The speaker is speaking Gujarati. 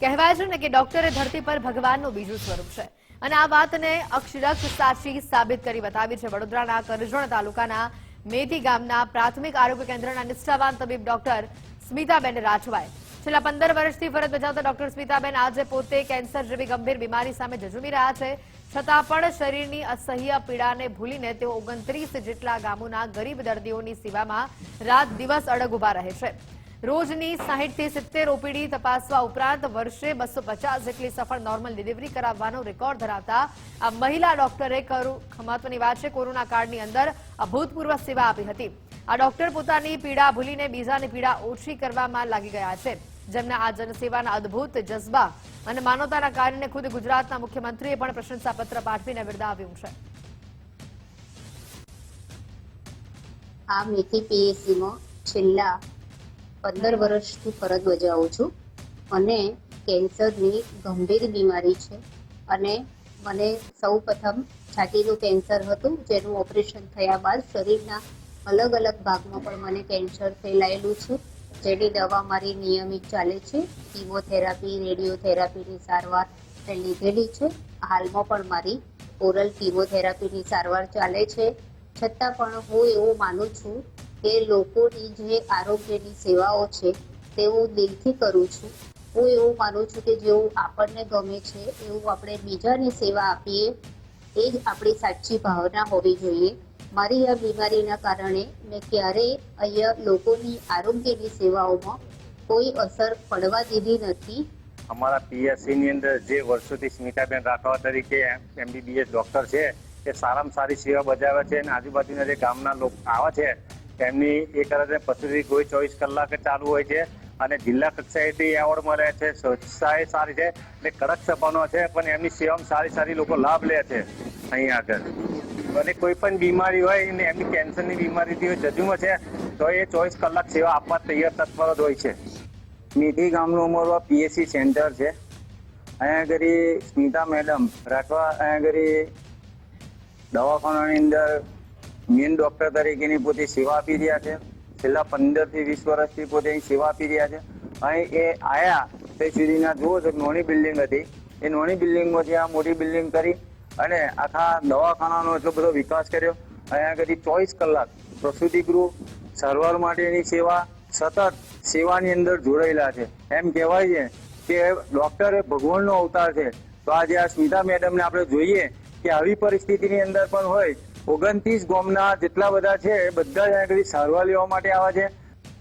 કહેવાય છે ને કે ડોક્ટર એ ધરતી પર ભગવાનનું બીજું સ્વરૂપ છે અને આ વાતને અક્ષરશ સાચી સાબિત કરી બતાવી છે વડોદરાના કરજણ તાલુકાના મેથી ગામના પ્રાથમિક આરોગ્ય કેન્દ્રના નિષ્ઠાવાન તબીબ ડોક્ટર સ્મિતાબેન રાઠવાએ છેલ્લા 15 વર્ષથી ફરજ બજાવતા ડોક્ટર સ્મિતાબેન આજે પોતે કેન્સર જેવી ગંભીર બીમારી સામે ઝઝૂમી રહ્યા છે છતાં પણ શરીરની અસહ્ય પીડાને ભૂલીને તેઓ 29 જેટલા ગામોના ગરીબ દર્દીઓની સેવામાં રાત દિવસ અડગ ઉભા રહે છે રોજની 60 થી 70 ઓપીડી તપાસવા ઉપરાંત વર્ષે 250 જેટલી સફળ નોર્મલ ડિલિવરી કરાવવાનો રેકોર્ડ ધરાવતા આ મહિલા ડોક્ટરે મહત્વની વાત છે કોરોના કાળની અંદર અભૂતપૂર્વ સેવા આપી હતી આ ડોક્ટર પોતાની પીડા ભૂલીને બીજાની પીડા ઓછી કરવામાં લાગી ગયા છે જેમના આ જનસેવાના અદ્ભુત જજ્બા અને માનવતાના કાર્યને ખુદ ગુજરાતના મુખ્યમંત્રીએ પણ પ્રશંસાપત્ર પાઠવીને બિરદાવ્યું છે આ મેથી પીએસસીમાં છેલ્લા 15 વર્ષથી ફરજ બજાવું છું અને કેન્સરની ગંભીર બીમારી છે અને મને સૌ પ્રથમ છાતીનું કેન્સર હતું જેનું ઓપરેશન થયા બાદ શરીરના અલગ અલગ ભાગમાં પણ મને કેન્સર ફેલાયેલું છે જેની દવા મારી નિયમિત ચાલે છે કીમોથેરાપી રેડિયોથેરાપીની સારવાર લીધેલી છે હાલમાં પણ મારી ઓરલ કીમોથેરાપીની સારવાર ચાલે છે છતાં પણ હું એવું માનું છું કે લોકોની જે આરોગ્યની સેવાઓ છે તે હું દિલથી કરું છું હું એવું માનું છું કે જેવું આપણને ગમે છે એવું આપણે બીજાની સેવા આપીએ એ જ આપણી સાચી ભાવના હોવી જોઈએ મારી આ બીમારીના કારણે મેં ક્યારેય અહીંયા લોકોની આરોગ્યની સેવાઓમાં કોઈ અસર પડવા દીધી નથી અમારા પીએસસી ની અંદર જે વર્ષોથી સ્મિતાબેન રાઠવા તરીકે એમબીબીએસ ડોક્ટર છે એ સારામાં સારી સેવા બજાવે છે અને આજુબાજુના જે ગામના લોકો આવે છે એમની એ કરે પસંદગી કોઈ 24 કલાક ચાલુ હોય છે અને જિલ્લા કક્ષાએથી એવોર્ડ મળે છે સ્વચ્છતા એ સારી છે એટલે કડક સભાનો છે પણ એમની સેવામાં સારી લોકો લાભ લે છે અહીંયા આગળ અને કોઈ પણ બીમારી હોય ને એમની કેન્સરની બીમારીથી જજુમાં છે તો એ 24 કલાક સેવા આપવા તૈયાર તત્પર જ હોય છે મેથી ગામનું અમારું પીએસસી સેન્ટર છે અહીંયા આગળ સ્મિતા મેડમ રાઠવા અહીંયા આગળ દવાખાનાની અંદર મેન ડોક્ટર તરીકેની પોતે સેવા આપી રહ્યા છે છેલ્લા 15 થી 20 વર્ષથી પોતે અહીં સેવા આપી રહ્યા છે અહીં એ આયા તે સુધીના જુઓ તો નાની બિલ્ડિંગ હતી એ નાની બિલ્ડિંગમાંથી આ મોટી બિલ્ડિંગ કરી અને આખા દવાખાનાનો એટલો બધો વિકાસ કર્યો અહીંયા આગળ 24 કલાક પ્રસૂતિ ગૃહ સારવાર માટેની સેવા સતત સેવાની અંદર જોડાયેલા છે એમ કહેવાય છે કે ડોક્ટર એ ભગવાનનો અવતાર છે તો આજે આ સ્મિતા મેડમને આપણે જોઈએ કે આવી પરિસ્થિતિની અંદર પણ હોય 29 ગામના જેટલા બધા છે એ બધા જ અહીંયા સારવાર લેવા માટે આવે છે